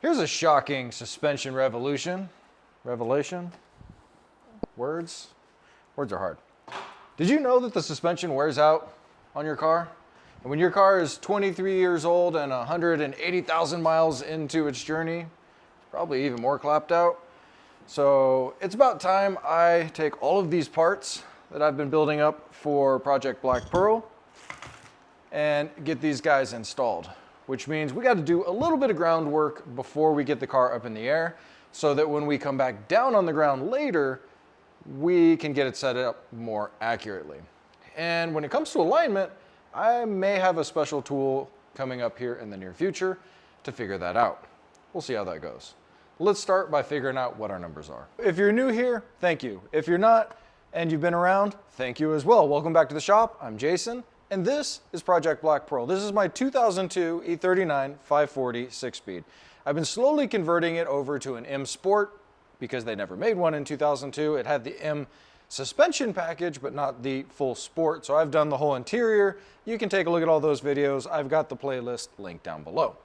Here's a shocking suspension revelation. Words are hard. Did you know that the suspension wears out on your car? And when your car is 23 years old and 180,000 miles into its journey, probably even more clapped out. So it's about time I take all of these parts that I've been building up for Project Black Pearl and get these guys installed, which means we got to do a little bit of groundwork before we get the car up in the air so that when we come back down on the ground later, we can get it set up more accurately. And when it comes to alignment, I may have a special tool coming up here in the near future to figure that out. We'll see how that goes. Let's start by figuring out what our numbers are. If you're new here, thank you. If you're not and you've been around, thank you as well. Welcome back to the shop. I'm Jason, and this is Project Black Pearl. This is my 2002 E39 540 6-speed. I've been slowly converting it over to an M Sport because they never made one in 2002. It had the M suspension package, but not the full Sport. So I've done the whole interior. You can take a look at all those videos. I've got the playlist linked down below.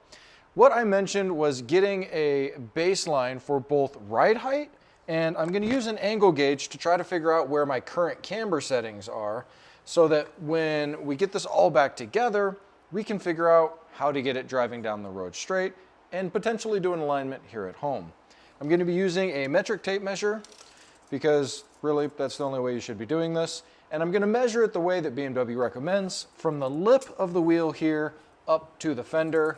What I mentioned was getting a baseline for both ride height, and I'm gonna use an angle gauge to try to figure out where my current camber settings are so that when we get this all back together, we can figure out how to get it driving down the road straight and potentially do an alignment here at home. I'm gonna be using a metric tape measure because really that's the only way you should be doing this. And I'm gonna measure it the way that BMW recommends, from the lip of the wheel here up to the fender,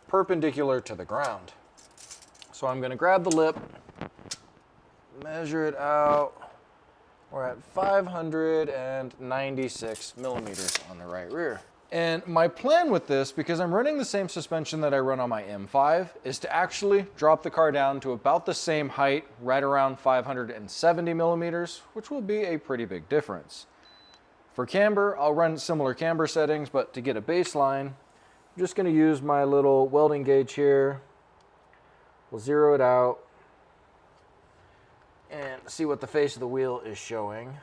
perpendicular to the ground. So I'm gonna grab the lip, measure it out. We're at 596 millimeters on the right rear. And my plan with this, because I'm running the same suspension that I run on my M5, is to actually drop the car down to about the same height, right around 570 millimeters, which will be a pretty big difference. For camber, I'll run similar camber settings, but to get a baseline, I'm just gonna use my little welding gauge here. We'll zero it out and see what the face of the wheel is showing.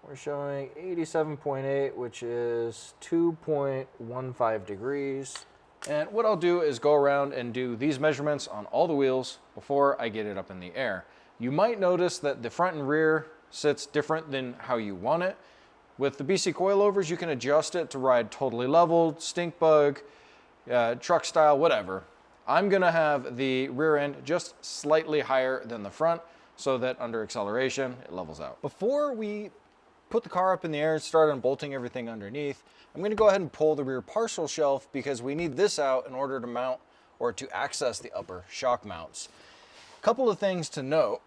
We're showing 87.8, which is 2.15 degrees. And what I'll do is go around and do these measurements on all the wheels before I get it up in the air. You might notice that the front and rear sits different than how you want it. With the BC coilovers, you can adjust it to ride totally leveled, stink bug, truck style, whatever. I'm gonna have the rear end just slightly higher than the front so that under acceleration, it levels out. Before we put the car up in the air and start unbolting everything underneath, I'm gonna go ahead and pull the rear partial shelf because we need this out in order to mount or to access the upper shock mounts. A couple of things to note.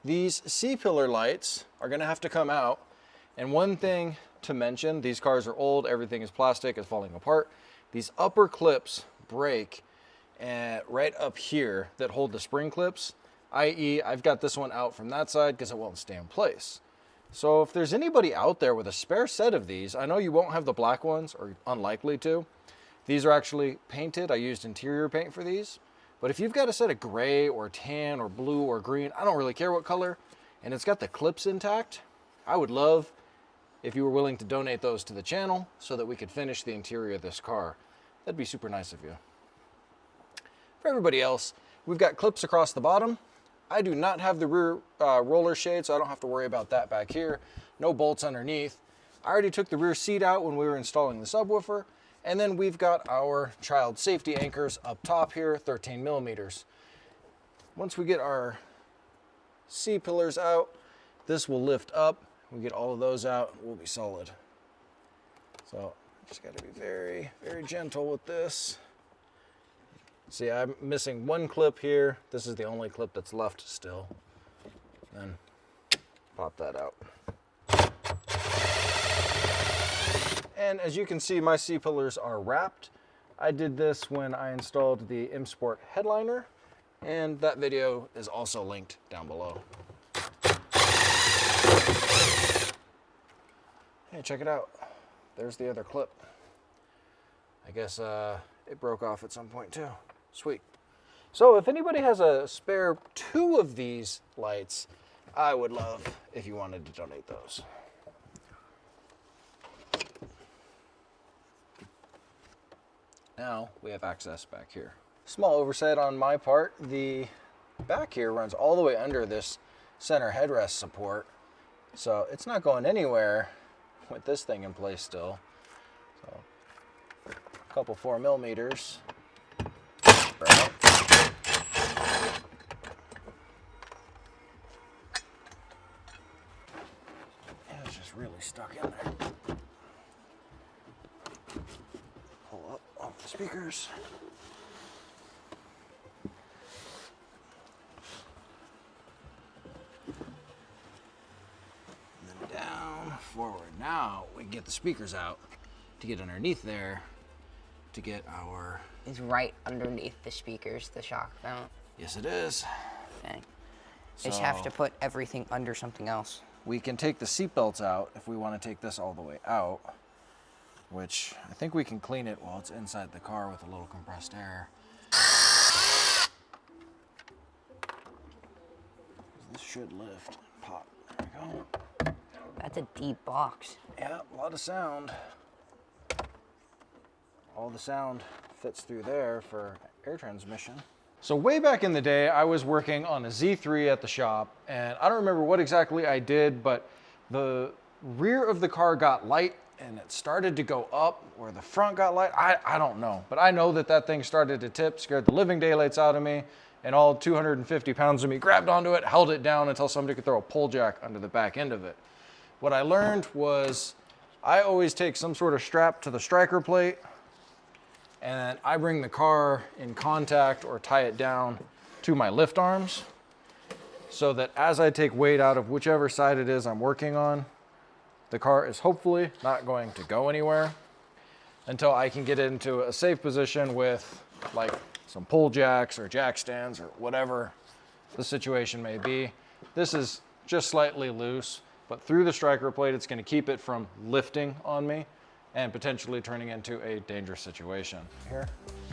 These C-pillar lights are gonna have to come out. And one thing to mention, these cars are old, everything is plastic, it's falling apart. These upper clips break right up here that hold the spring clips, i.e. I've got this one out from that side because it won't stay in place. So if there's anybody out there with a spare set of these, I know you won't have the black ones, or unlikely to. These are actually painted. I used interior paint for these. But if you've got a set of gray or tan or blue or green, I don't really care what color, and it's got the clips intact, I would love if you were willing to donate those to the channel so that we could finish the interior of this car. That'd be super nice of you. For everybody else, we've got clips across the bottom. I do not have the rear roller shade, so I don't have to worry about that back here. No bolts underneath. I already took the rear seat out when we were installing the subwoofer. And then we've got our child safety anchors up top here, 13 millimeters. Once we get our C-pillars out, this will lift up. We get all of those out, we'll be solid. So just gotta be very, very gentle with this. See, I'm missing one clip here. This is the only clip that's left still. Then pop that out. And as you can see, my C-pillars are wrapped. I did this when I installed the M Sport headliner, and that video is also linked down below. Hey, check it out. There's the other clip. I guess it broke off at some point too. Sweet. So if anybody has a spare 2 of these lights, I would love if you wanted to donate those. Now we have access back here. Small oversight on my part, the back here runs all the way under this center headrest support. So it's not going anywhere with this thing in place still. So a couple 4mm. Right. Yeah, it's just really stuck in there. Pull up off the speakers. And then down, forward. Now we can get the speakers out to get underneath there to get our... It's right underneath the speakers, the shock mount. Yes, it is. Okay. Just have to put everything under something else. We can take the seat belts out if we want to take this all the way out, which I think we can clean it while it's inside the car with a little compressed air. This should lift and pop. There we go. That's a deep box. Yeah, a lot of sound. All the sound fits through there for air transmission. So way back in the day, I was working on a Z3 at the shop, and I don't remember what exactly I did, but the rear of the car got light and it started to go up, or the front got light. I don't know, but I know that that thing started to tip, scared the living daylights out of me, and all 250 pounds of me grabbed onto it, held it down until somebody could throw a pull jack under the back end of it. What I learned was I always take some sort of strap to the striker plate, and I bring the car in contact or tie it down to my lift arms so that as I take weight out of whichever side it is I'm working on, the car is hopefully not going to go anywhere until I can get into a safe position with like some pull jacks or jack stands or whatever the situation may be. This is just slightly loose, but through the striker plate, it's going to keep it from lifting on me and potentially turning into a dangerous situation. Here,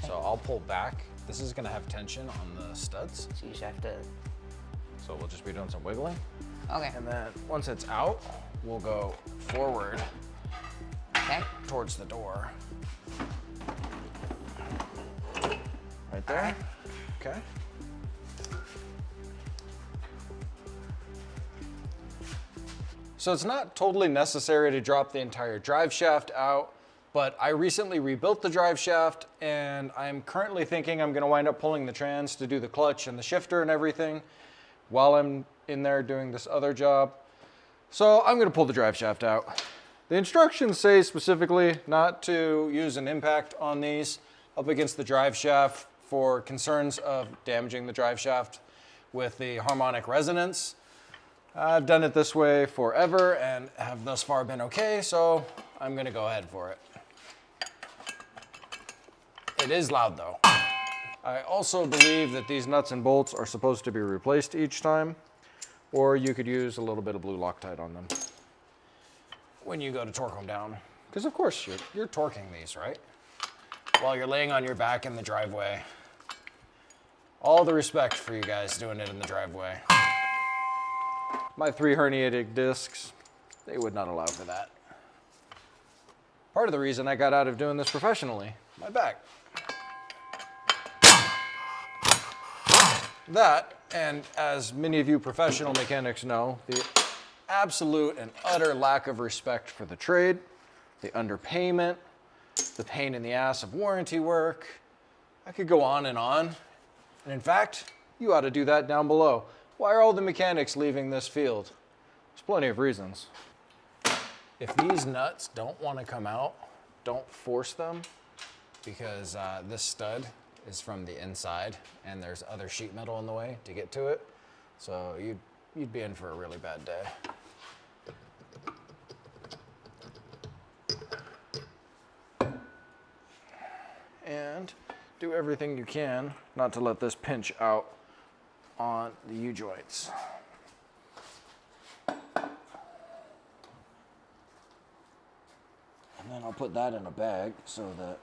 so I'll pull back. This is gonna have tension on the studs. So you just have to... So we'll just be doing some wiggling. Okay. And then once it's out, we'll go forward towards the door. Right there, right. Okay. So it's not totally necessary to drop the entire drive shaft out, but I recently rebuilt the drive shaft and I'm currently thinking I'm gonna wind up pulling the trans to do the clutch and the shifter and everything while I'm in there doing this other job. So I'm gonna pull the drive shaft out. The instructions say specifically not to use an impact on these up against the drive shaft for concerns of damaging the drive shaft with the harmonic resonance. I've done it this way forever and have thus far been okay, so I'm gonna go ahead for it. It is loud though. I also believe that these nuts and bolts are supposed to be replaced each time, or you could use a little bit of blue Loctite on them when you go to torque them down. Because of course you're torquing these, right? While you're laying on your back in the driveway. All the respect for you guys doing it in the driveway. My 3 herniated discs, they would not allow for that. Part of the reason I got out of doing this professionally, my back. That, and as many of you professional mechanics know, the absolute and utter lack of respect for the trade, the underpayment, the pain in the ass of warranty work. I could go on. And in fact, you ought to do that down below. Why are all the mechanics leaving this field? There's plenty of reasons. If these nuts don't want to come out, don't force them, because this stud is from the inside and there's other sheet metal in the way to get to it. So you'd be in for a really bad day. And do everything you can not to let this pinch out on the U-joints. And then I'll put that in a bag so that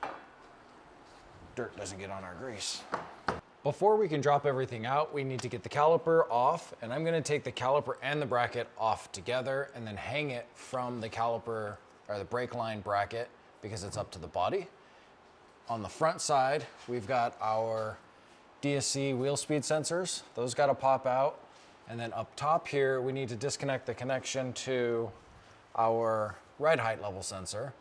dirt doesn't get on our grease. Before we can drop everything out, we need to get the caliper off, and I'm gonna take the caliper and the bracket off together and then hang it from the caliper or the brake line bracket because it's up to the body. On the front side, we've got our DSC wheel speed sensors. Those got to pop out. And then up top here, we need to disconnect the connection to our ride height level sensor.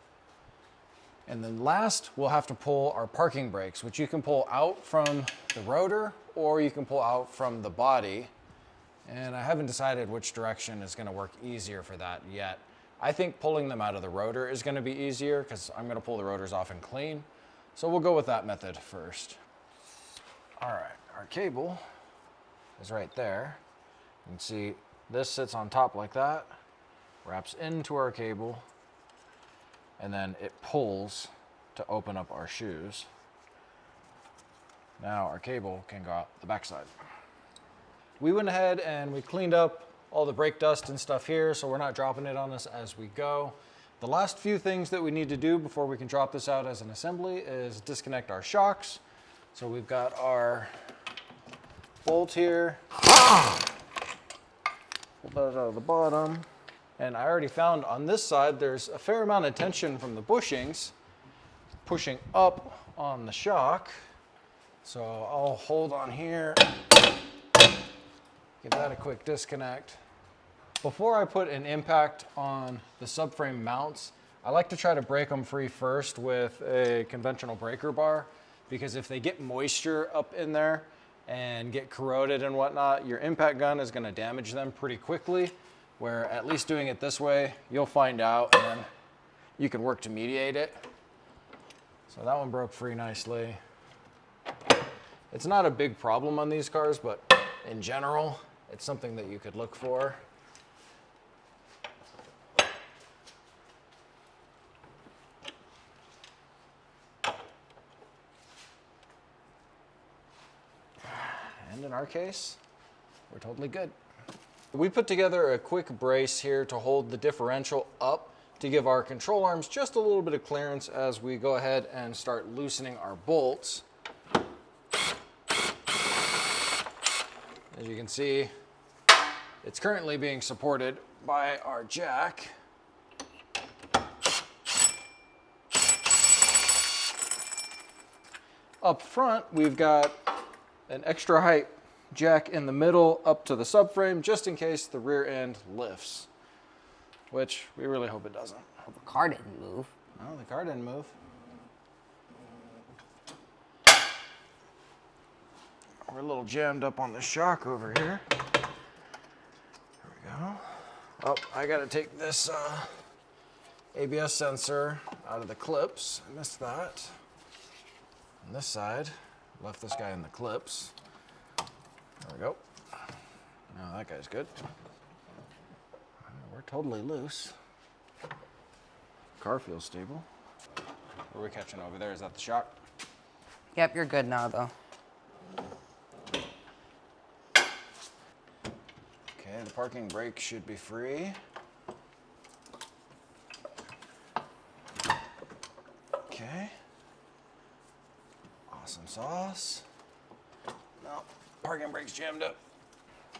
And then last, we'll have to pull our parking brakes, which you can pull out from the rotor or you can pull out from the body. And I haven't decided which direction is going to work easier for that yet. I think pulling them out of the rotor is going to be easier because I'm going to pull the rotors off and clean. So we'll go with that method first. All right, our cable is right there. You can see this sits on top like that, wraps into our cable, and then it pulls to open up our shoes. Now our cable can go out the backside. We went ahead and we cleaned up all the brake dust and stuff here, so we're not dropping it on us as we go. The last few things that we need to do before we can drop this out as an assembly is disconnect our shocks. So we've got our bolt here. Pull that out of the bottom. And I already found on this side, there's a fair amount of tension from the bushings pushing up on the shock. So I'll hold on here, give that a quick disconnect. Before I put an impact on the subframe mounts, I like to try to break them free first with a conventional breaker bar, because if they get moisture up in there and get corroded and whatnot, your impact gun is going to damage them pretty quickly, where at least doing it this way, you'll find out and then you can work to mediate it. So that one broke free nicely. It's not a big problem on these cars, but in general, it's something that you could look for. And in our case, we're totally good. We put together a quick brace here to hold the differential up to give our control arms just a little bit of clearance as we go ahead and start loosening our bolts. As you can see, it's currently being supported by our jack. Up front, we've got an extra height jack in the middle up to the subframe, just in case the rear end lifts, which we really hope it doesn't. Well, the car didn't move. No, the car didn't move. We're a little jammed up on the shock over here. There we go. Oh, I gotta take this ABS sensor out of the clips. I missed that. On this side, left this guy in the clips. There we go. Now that guy's good. We're totally loose. Car feels stable. What are we catching over there? Is that the shock? Yep, you're good now, though. Okay, the parking brake should be free. Okay. Awesome sauce. No, parking brake's jammed up.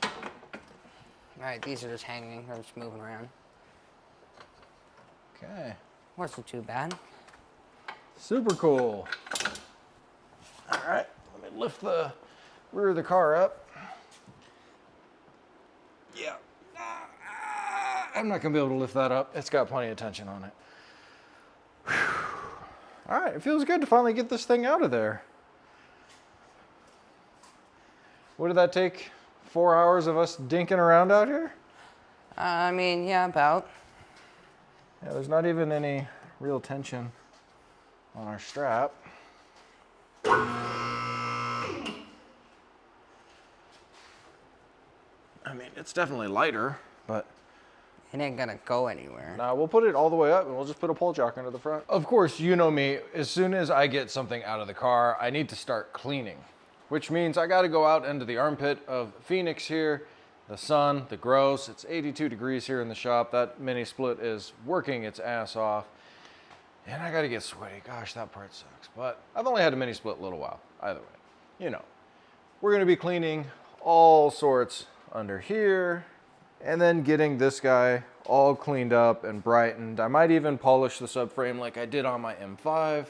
All right, these are just hanging. They're just moving around. Okay. Wasn't too bad. Super cool. All right, let me lift the rear of the car up. Yeah. I'm not gonna be able to lift that up. It's got plenty of tension on it. Whew. All right, it feels good to finally get this thing out of there. What did that take? 4 hours of us dinking around out here? I mean, yeah, about. Yeah, there's not even any real tension on our strap. I mean, it's definitely lighter, but It ain't gonna go anywhere. no, we'll put it all the way up and we'll just put a pull jock under the front. Of course, you know me, as soon as I get something out of the car, I need to start cleaning, which means I gotta go out into the armpit of Phoenix here, the sun, the gross. It's 82 degrees here in the shop. That mini split is working its ass off. And I gotta get sweaty. Gosh, that part sucks. But I've only had a mini split a little while, either way. You know, we're gonna be cleaning all sorts under here and then getting this guy all cleaned up and brightened. I might even polish the subframe like I did on my M5.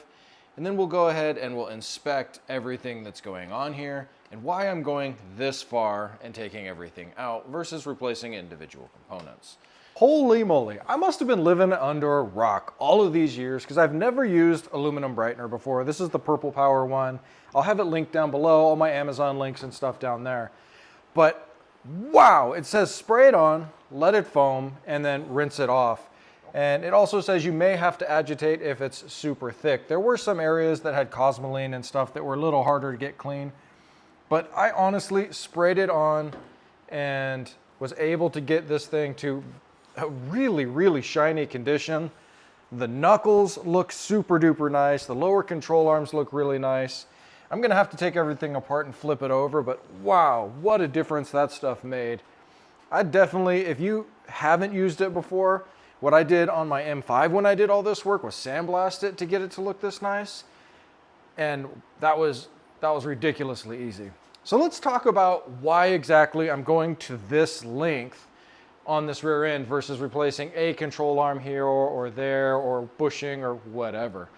and then we'll go ahead and we'll inspect everything that's going on here and why I'm going this far and taking everything out versus replacing individual components. Holy moly, I must have been living under a rock all of these years because I've never used aluminum brightener before. This is the Purple Power one. I'll have it linked down below, all my Amazon links and stuff down there. But wow, it says spray it on, let it foam, and then rinse it off. And it also says you may have to agitate if it's super thick. There were some areas that had cosmoline and stuff that were a little harder to get clean. But I honestly sprayed it on and was able to get this thing to a really, really shiny condition. The knuckles look super duper nice. The lower control arms look really nice. I'm gonna have to take everything apart and flip it over, but wow, what a difference that stuff made. I definitely, if you haven't used it before, what I did on my M5 when I did all this work was sandblast it to get it to look this nice. And that was ridiculously easy. So let's talk about why exactly I'm going to this length on this rear end versus replacing a control arm here or there or bushing or whatever.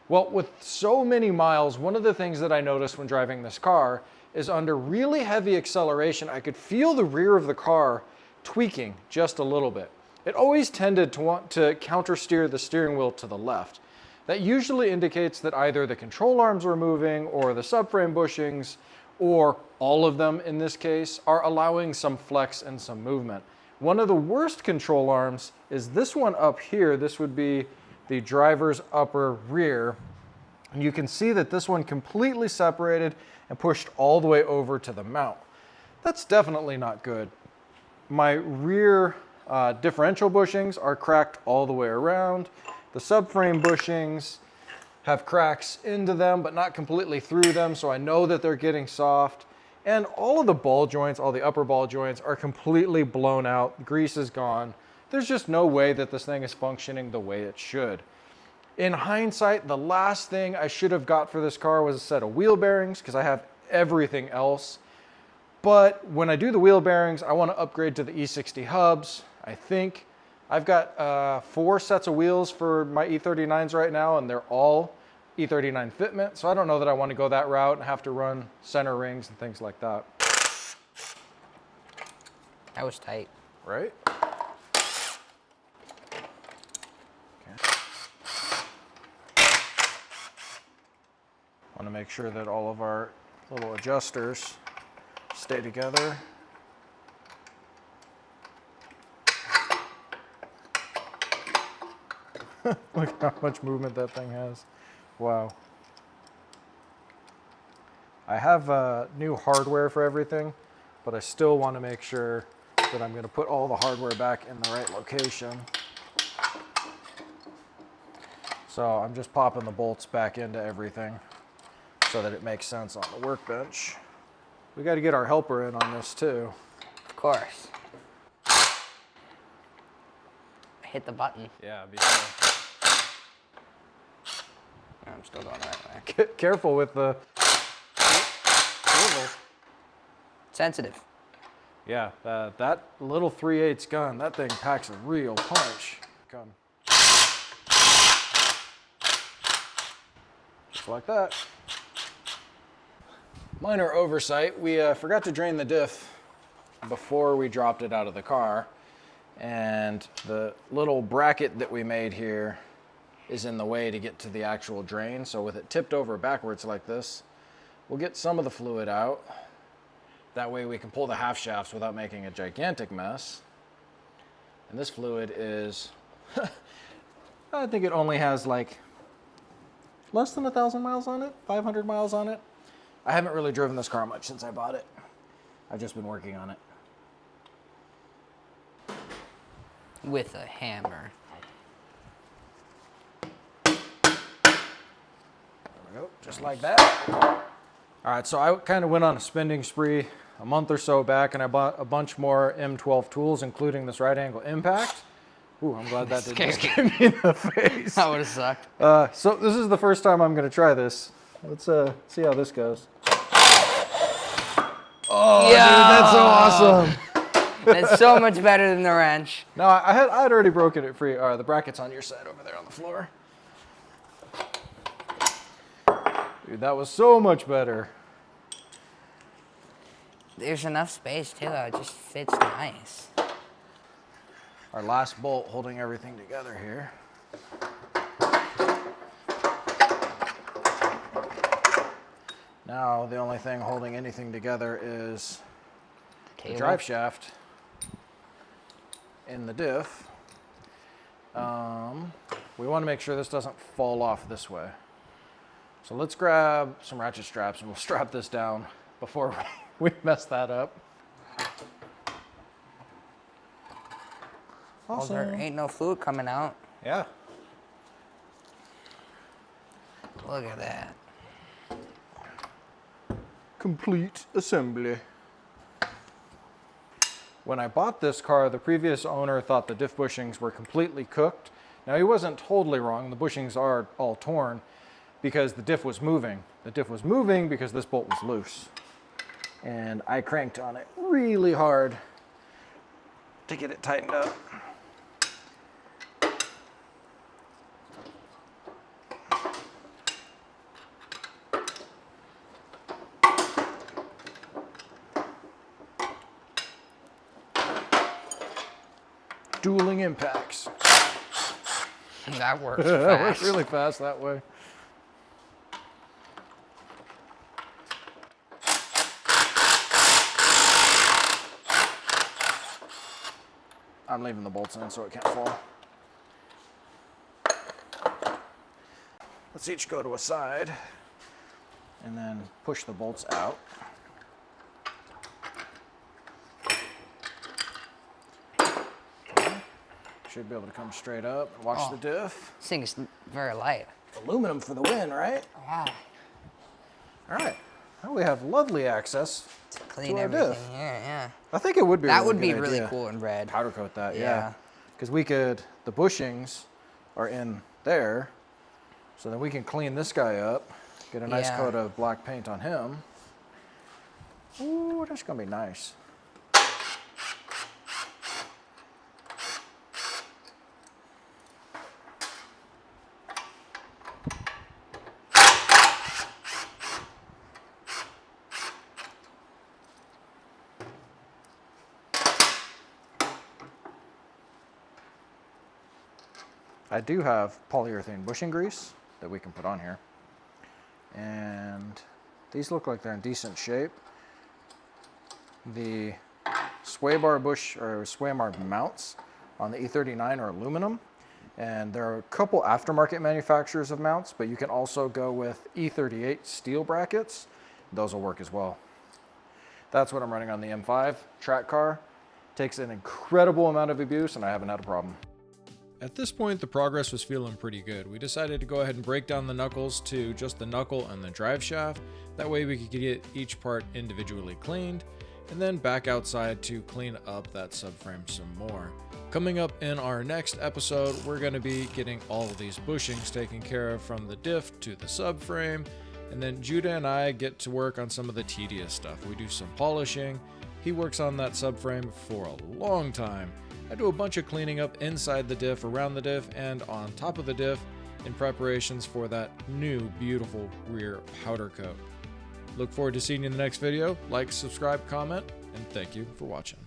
Well, with so many miles, one of the things that I noticed when driving this car is under really heavy acceleration, I could feel the rear of the car tweaking just a little bit. It always tended to want to counter steer the steering wheel to the left. That usually indicates that either the control arms are moving or the subframe bushings, or all of them in this case, are allowing some flex and some movement. One of the worst control arms is this one up here. This would be the driver's upper rear. And you can see that this one completely separated and pushed all the way over to the mount. That's definitely not good. My rear differential bushings are cracked all the way around. The subframe bushings have cracks into them, but not completely through them, so I know that they're getting soft. And all of the ball joints, all the upper ball joints, are completely blown out. Grease is gone. There's just no way that this thing is functioning the way it should. In hindsight, the last thing I should have got for this car was a set of wheel bearings, because I have everything else. But when I do the wheel bearings, I want to upgrade to the E60 hubs. I think I've got 4 sets of wheels for my E39s right now, and they're all E39 fitment, so I don't know that I want to go that route and have to run center rings and things like that. That was tight. Right? Want to make sure that all of our little adjusters stay together. Look how much movement that thing has. Wow. I have new hardware for everything, but I still want to make sure that I'm going to put all the hardware back in the right location. So I'm just popping the bolts back into everything so that it makes sense on the workbench. We got to get our helper in on this too. Of course. I hit the button. Yeah, be sure. I'm still going the right way. Careful with the swivel. Sensitive. Yeah, that little 3/8 gun, that thing packs a real punch. Come. Just like that. Minor oversight, we forgot to drain the diff before we dropped it out of the car. And the little bracket that we made here is in the way to get to the actual drain. So with it tipped over backwards like this, we'll get some of the fluid out. That way we can pull the half shafts without making a gigantic mess. And this fluid is, I think it only has like less than 1,000 miles on it, 500 miles on it. I haven't really driven this car much since I bought it. I've just been working on it. With a hammer. There we go, just like that. All right, so I kind of went on a spending spree a month or so back, and I bought a bunch more M12 tools, including this right angle impact. Ooh, I'm glad that didn't just get me in the face. That would have sucked. So this is the first time I'm going to try this. Let's see how this goes. Oh, yeah. Dude, that's so awesome. That's so much better than the wrench. No, I had already broken it free. The bracket's on your side over there on the floor. Dude, that was so much better. There's enough space too, though. It just fits nice. Our last bolt holding everything together here. Now the only thing holding anything together is the drive shaft in the diff. We want to make sure this doesn't fall off this way. So let's grab some ratchet straps and we'll strap this down before we mess that up. Awesome. Well, there ain't no fluid coming out. Yeah. Look at that. Complete assembly. When I bought this car, the previous owner thought the diff bushings were completely cooked. Now, he wasn't totally wrong. The bushings are all torn because the diff was moving. The diff was moving because this bolt was loose. And I cranked on it really hard to get it tightened up. Dueling impacts. That works That fast. works really fast that way. I'm leaving the bolts in so it can't fall. Let's each go to a side and then push the bolts out. Should be able to come straight up and watch the diff. This thing is very light. Aluminum for the win, right? Yeah. All right. Well, we have lovely access To clean our everything diff. here, yeah. I think it would be That a would be good really idea. cool in red. Powder coat that, yeah. Yeah. Because the bushings are in there, so then we can clean this guy up, get a nice Yeah. coat of black paint on him. Ooh, that's gonna be nice. I do have polyurethane bushing grease that we can put on here. And these look like they're in decent shape. The sway bar mounts on the E39 are aluminum. And there are a couple aftermarket manufacturers of mounts, but you can also go with E38 steel brackets. Those will work as well. That's what I'm running on the M5 track car. Takes an incredible amount of abuse and I haven't had a problem. At this point, the progress was feeling pretty good. We decided to go ahead and break down the knuckles to just the knuckle and the drive shaft. That way we could get each part individually cleaned, and then back outside to clean up that subframe some more. Coming up in our next episode, we're going to be getting all of these bushings taken care of from the diff to the subframe, and then Judah and I get to work on some of the tedious stuff. We do some polishing. He works on that subframe for a long time. I do a bunch of cleaning up inside the diff, around the diff, and on top of the diff in preparations for that new beautiful rear powder coat. Look forward to seeing you in the next video. Like, subscribe, comment, and thank you for watching.